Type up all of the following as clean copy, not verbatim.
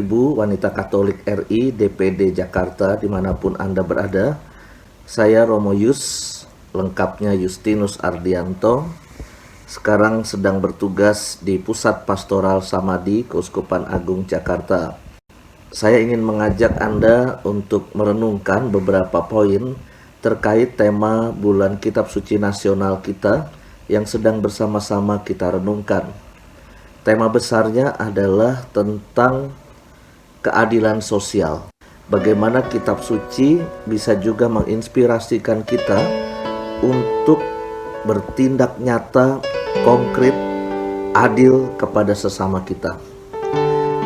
Ibu Wanita Katolik RI DPD Jakarta dimanapun Anda berada. Saya Romo Yus, lengkapnya Justinus Ardianto, sekarang sedang bertugas di Pusat Pastoral Samadhi Keuskupan Agung Jakarta. Saya ingin mengajak Anda untuk merenungkan beberapa poin terkait tema bulan Kitab Suci Nasional kita yang sedang bersama-sama kita renungkan. Tema besarnya adalah tentang keadilan sosial. Bagaimana kitab suci bisa juga menginspirasikan kita untuk bertindak nyata, konkret, adil kepada sesama kita.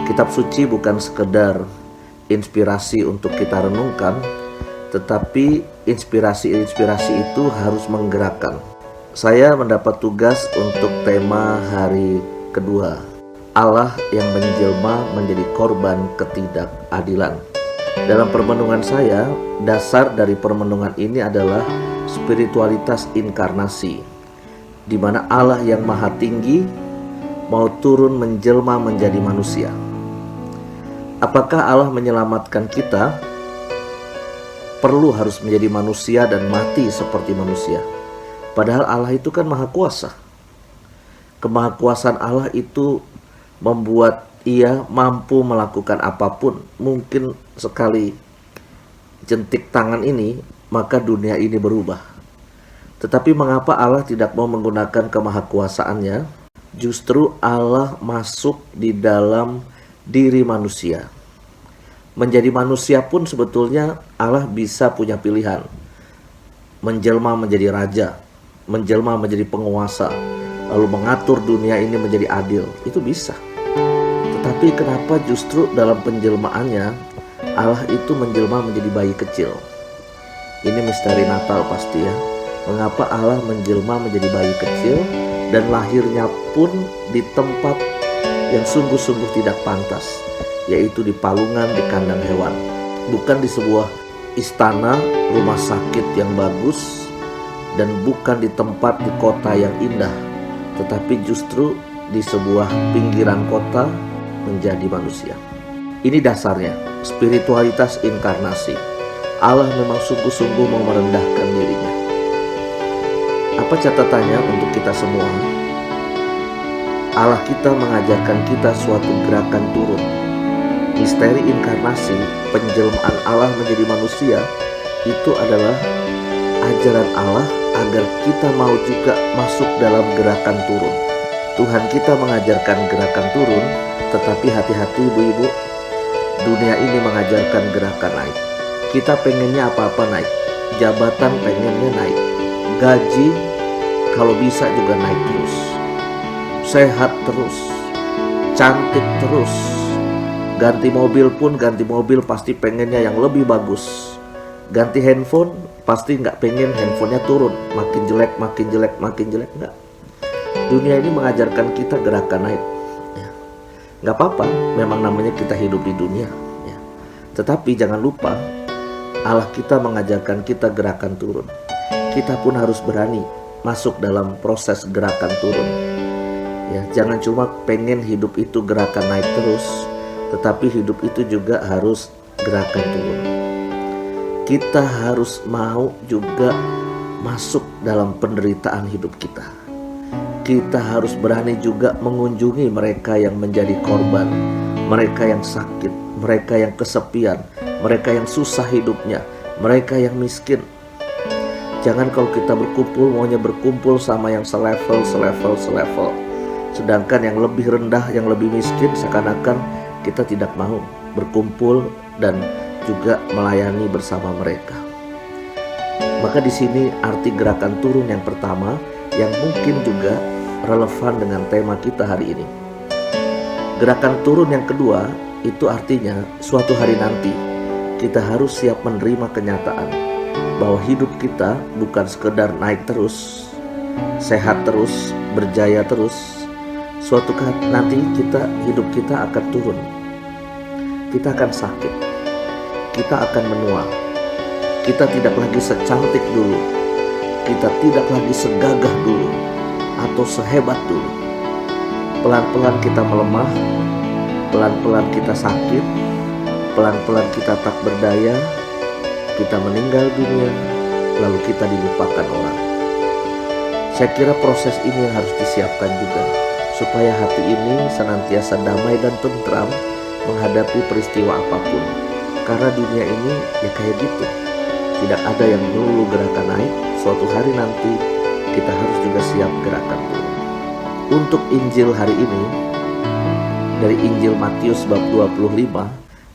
Kitab suci bukan sekedar inspirasi untuk kita renungkan, tetapi inspirasi-inspirasi itu harus menggerakkan. Saya mendapat tugas untuk tema hari kedua, Allah yang menjelma menjadi korban ketidakadilan. Dalam permenungan saya, dasar dari permenungan ini adalah spiritualitas inkarnasi, di mana Allah yang maha tinggi mau turun menjelma menjadi manusia. Apakah Allah menyelamatkan kita perlu harus menjadi manusia dan mati seperti manusia? Padahal Allah itu kan maha kuasa. Kemahakuasaan Allah itu membuat Ia mampu melakukan apapun. Mungkin sekali jentik tangan ini, maka dunia ini berubah. Tetapi mengapa Allah tidak mau menggunakan kemahakuasaannya? Justru Allah masuk di dalam diri manusia. Menjadi manusia pun sebetulnya Allah bisa punya pilihan. Menjelma menjadi raja, menjelma menjadi penguasa, lalu mengatur dunia ini menjadi adil. Itu bisa. Tetapi kenapa justru dalam penjelmaannya Allah itu menjelma menjadi bayi kecil? Ini misteri Natal pasti ya. Mengapa Allah menjelma menjadi bayi kecil dan lahirnya pun di tempat yang sungguh-sungguh tidak pantas, yaitu di palungan di kandang hewan. Bukan di sebuah istana, rumah sakit yang bagus, dan bukan di tempat di kota yang indah, tetapi justru di sebuah pinggiran kota menjadi manusia. Ini dasarnya, spiritualitas inkarnasi. Allah memang sungguh-sungguh mau merendahkan dirinya. Apa catatannya untuk kita semua? Allah kita mengajarkan kita suatu gerakan turun. Misteri inkarnasi, penjelmaan Allah menjadi manusia, itu adalah ajaran Allah agar kita mau juga masuk dalam gerakan turun. Tuhan kita mengajarkan gerakan turun, tetapi hati-hati ibu-ibu, dunia ini mengajarkan gerakan naik. Kita pengennya apa-apa naik, jabatan pengennya naik, gaji kalau bisa juga naik terus, sehat terus, cantik terus, ganti mobil pun ganti mobil pasti pengennya yang lebih bagus. Ganti handphone pasti nggak pengen handphonenya turun, makin jelek, makin jelek, makin jelek, enggak. Dunia ini mengajarkan kita gerakan naik. Ya. Nggak apa-apa, memang namanya kita hidup di dunia. Ya. Tetapi jangan lupa, Allah kita mengajarkan kita gerakan turun. Kita pun harus berani masuk dalam proses gerakan turun. Ya, jangan cuma pengen hidup itu gerakan naik terus, tetapi hidup itu juga harus gerakan turun. Kita harus mau juga masuk dalam penderitaan hidup kita. Kita harus berani juga mengunjungi mereka yang menjadi korban, mereka yang sakit, mereka yang kesepian, mereka yang susah hidupnya, mereka yang miskin. Jangan kalau kita berkumpul maunya berkumpul sama yang selevel. Sedangkan yang lebih rendah, yang lebih miskin, seakan-akan kita tidak mau berkumpul dan juga melayani bersama mereka. Maka di sini arti gerakan turun yang pertama yang mungkin juga relevan dengan tema kita hari ini. Gerakan turun yang kedua itu artinya suatu hari nanti kita harus siap menerima kenyataan bahwa hidup kita bukan sekedar naik terus, sehat terus, berjaya terus. Suatu nanti hidup kita akan turun. Kita akan sakit. Kita akan menua. Kita tidak lagi secantik dulu. Kita tidak lagi segagah dulu atau sehebat dulu. Pelan-pelan kita melemah, pelan-pelan kita sakit, pelan-pelan kita tak berdaya, kita meninggal dunia, lalu kita dilupakan orang. Saya kira proses ini yang harus disiapkan juga, supaya hati ini senantiasa damai dan tentram menghadapi peristiwa apapun. Karena dunia ini ya kayak gitu, tidak ada yang melulu gerakan naik. Suatu hari nanti kita harus juga siap gerakan turun. Untuk Injil hari ini, dari Injil Matius bab 25,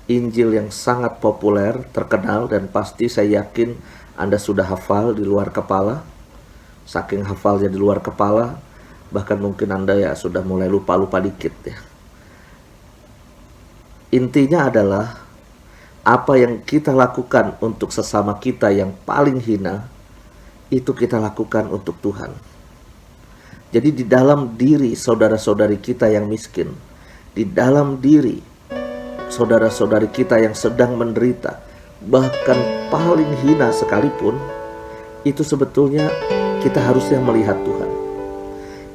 Injil yang sangat populer, terkenal, dan pasti saya yakin Anda sudah hafal di luar kepala. Saking hafalnya di luar kepala, bahkan mungkin Anda ya sudah mulai lupa-lupa dikit ya. Intinya adalah apa yang kita lakukan untuk sesama kita yang paling hina, itu kita lakukan untuk Tuhan. Jadi di dalam diri saudara-saudari kita yang miskin, di dalam diri saudara-saudari kita yang sedang menderita, bahkan paling hina sekalipun, itu sebetulnya kita harusnya melihat Tuhan.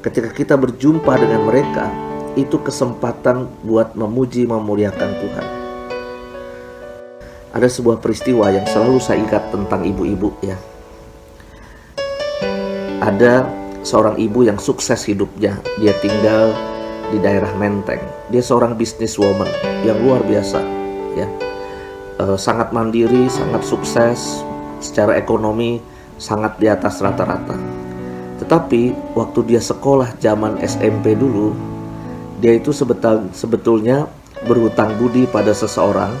Ketika kita berjumpa dengan mereka, itu kesempatan buat memuji memuliakan Tuhan. Ada sebuah peristiwa yang selalu saya ingat tentang ibu-ibu ya. Ada seorang ibu yang sukses hidupnya. Dia tinggal di daerah Menteng. Dia seorang businesswoman yang luar biasa ya. Sangat mandiri, sangat sukses secara ekonomi, sangat di atas rata-rata. Tetapi waktu dia sekolah zaman SMP dulu, dia itu sebetulnya berhutang budi pada seseorang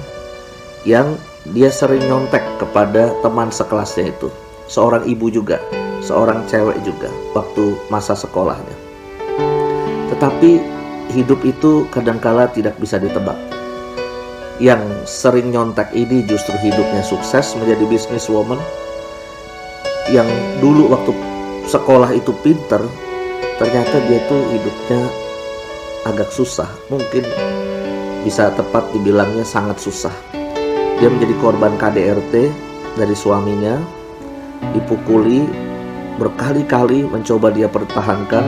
yang dia sering nyontek kepada teman sekelasnya itu. Seorang ibu juga, seorang cewek juga waktu masa sekolahnya. Tetapi hidup itu kadangkala tidak bisa ditebak. Yang sering nyontek ini justru hidupnya sukses menjadi businesswoman. Yang dulu waktu sekolah itu pinter, ternyata dia tuh hidupnya agak susah. Mungkin bisa tepat dibilangnya sangat susah. Dia menjadi korban KDRT dari suaminya, dipukuli berkali-kali, mencoba dia pertahankan,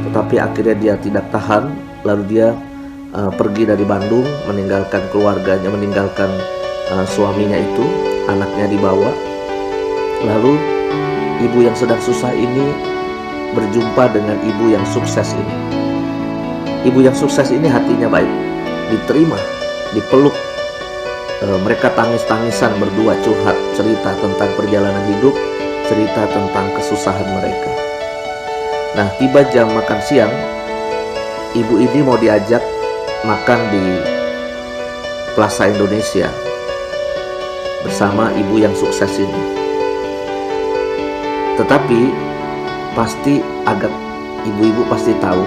tetapi akhirnya dia tidak tahan. Lalu dia pergi dari Bandung, meninggalkan keluarganya, meninggalkan suaminya itu, anaknya dibawa. Lalu ibu yang sedang susah ini berjumpa dengan ibu yang sukses ini. Ibu yang sukses ini hatinya baik, diterima, dipeluk. Mereka tangis-tangisan berdua, curhat, cerita tentang perjalanan hidup, cerita tentang kesusahan mereka. Nah, tiba jam makan siang, ibu ini mau diajak makan di Plaza Indonesia bersama ibu yang sukses ini. Tetapi pasti ibu-ibu pasti tahu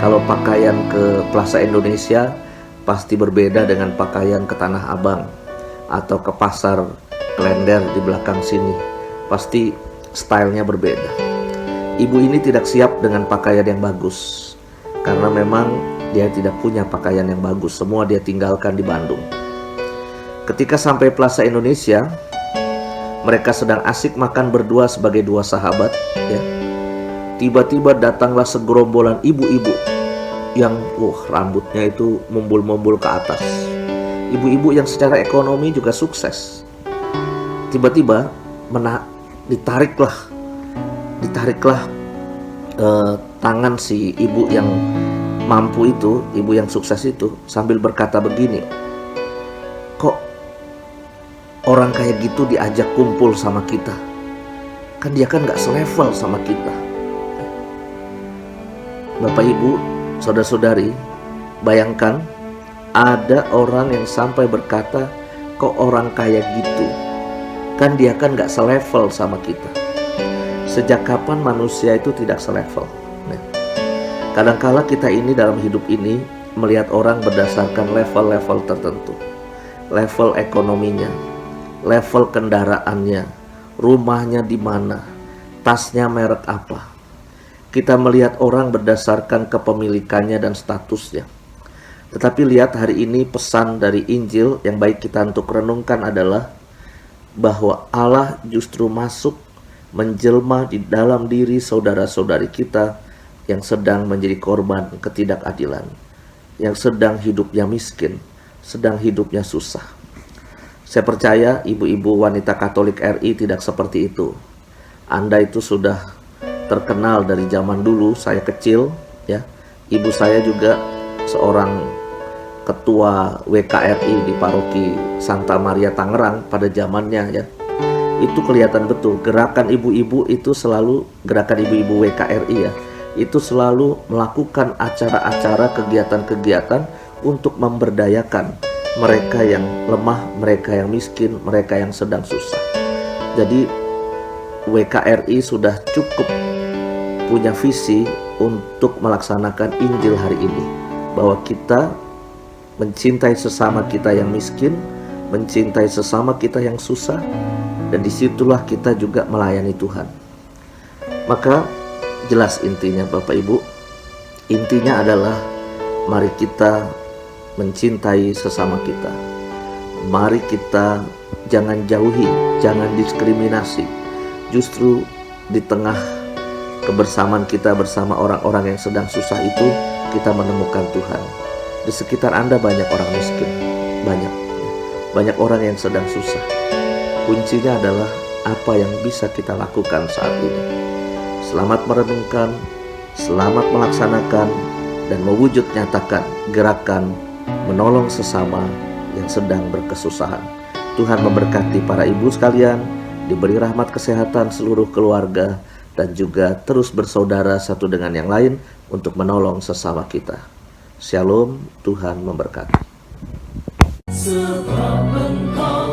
kalau pakaian ke Plaza Indonesia pasti berbeda dengan pakaian ke Tanah Abang atau ke pasar Klender di belakang sini. Pasti stylenya berbeda. Ibu ini tidak siap dengan pakaian yang bagus karena memang dia tidak punya pakaian yang bagus. Semua dia tinggalkan di Bandung. Ketika sampai Plaza Indonesia, mereka sedang asik makan berdua sebagai dua sahabat ya. Tiba-tiba datanglah segerombolan ibu-ibu yang rambutnya itu mumbul-mumbul ke atas. Ibu-ibu yang secara ekonomi juga sukses. Tiba-tiba ditariklah tangan si ibu yang mampu itu, ibu yang sukses itu, sambil berkata begini, kok orang kayak gitu diajak kumpul sama kita? Kan dia kan gak selevel sama kita. Bapak Ibu, saudara-saudari, bayangkan ada orang yang sampai berkata, kok orang kayak gitu? Kan dia kan gak selevel sama kita. Sejak kapan manusia itu tidak selevel? Nah, kadangkala kita ini dalam hidup ini melihat orang berdasarkan level-level tertentu. Level ekonominya, level kendaraannya, rumahnya di mana, tasnya merek apa. Kita melihat orang berdasarkan kepemilikannya dan statusnya. Tetapi lihat hari ini pesan dari Injil yang baik kita untuk renungkan adalah bahwa Allah justru masuk menjelma di dalam diri saudara-saudari kita yang sedang menjadi korban ketidakadilan. yang sedang hidupnya miskin, sedang hidupnya susah. Saya percaya ibu-ibu wanita Katolik RI tidak seperti itu. Anda itu sudah terkenal dari zaman dulu saya kecil, ya. Ibu saya juga seorang ketua WKRI di Paroki Santa Maria Tangerang pada zamannya, ya. Itu kelihatan betul gerakan ibu-ibu itu selalu gerakan ibu-ibu WKRI, ya. Itu selalu melakukan acara-acara, kegiatan-kegiatan untuk memberdayakan mereka yang lemah, mereka yang miskin, mereka yang sedang susah. Jadi WKRI sudah cukup punya visi untuk melaksanakan Injil hari ini, bahwa kita mencintai sesama kita yang miskin, mencintai sesama kita yang susah, dan disitulah kita juga melayani Tuhan. Maka jelas intinya Bapak Ibu, intinya adalah mari kita mencintai sesama kita. Mari kita jangan jauhi, jangan diskriminasi. Justru di tengah kebersamaan kita bersama orang-orang yang sedang susah itu, kita menemukan Tuhan. Di sekitar Anda banyak orang miskin, banyak orang yang sedang susah. Kuncinya adalah apa yang bisa kita lakukan saat ini. Selamat merenungkan, selamat melaksanakan, dan mewujud nyatakan gerakan menolong sesama yang sedang berkesusahan. Tuhan memberkati para ibu sekalian, diberi rahmat kesehatan seluruh keluarga, dan juga terus bersaudara satu dengan yang lain untuk menolong sesama kita. Shalom, Tuhan memberkati. Sebab Engkau